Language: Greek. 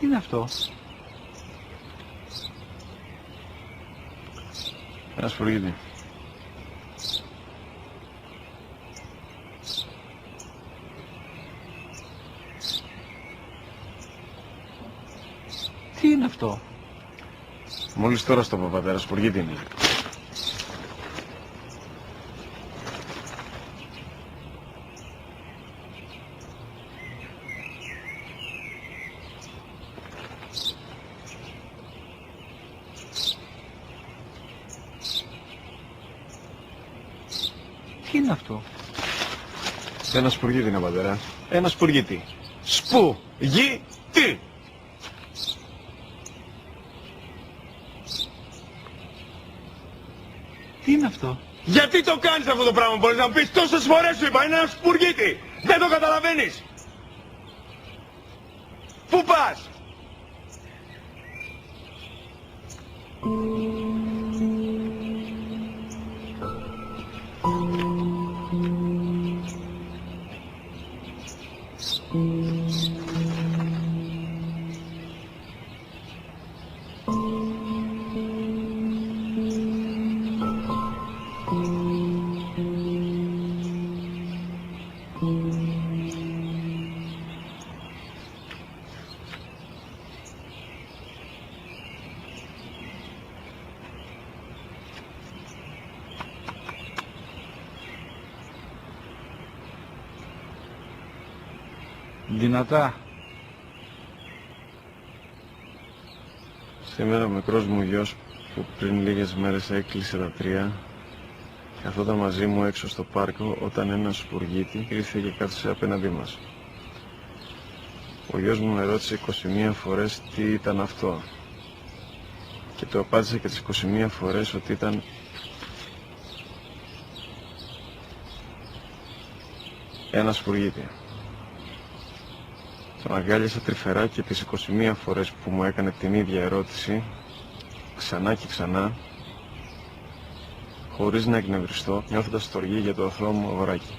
Τι είναι αυτό? Ένα σπουργίτη. Τι είναι αυτό? Μόλις τώρα στο παπατέρα, σπουργίτη είναι. Τι είναι αυτό? Ένα σπουργίτη είναι, πατέρα. Ένα σπουργίτη. Σπου-γι-τι! Τι είναι αυτό? Γιατί το κάνεις αυτό το πράγμα, μπορείς να μου πεις? Τόσες φορές σου είπα, είναι ένα σπουργίτη! Δεν το καταλαβαίνεις! Πού πας? Δυνατά. Σήμερα ο μικρός μου γιος που πριν λίγες μέρες έκλεισε τα 3 καθόταν μαζί μου έξω στο πάρκο όταν ένας σπουργίτη ήρθε και κάθισε απέναντί μας. Ο γιος μου με ρώτησε 21 φορές τι ήταν αυτό και του απάντησε και τις 21 φορές ότι ήταν ένα σπουργίτη. Τον αγκάλιασα τρυφερά και τις 21 φορές που μου έκανε την ίδια ερώτηση, ξανά και ξανά, χωρίς να εκνευριστώ, νιώθοντας στοργή για το αθώο μου αγοράκι.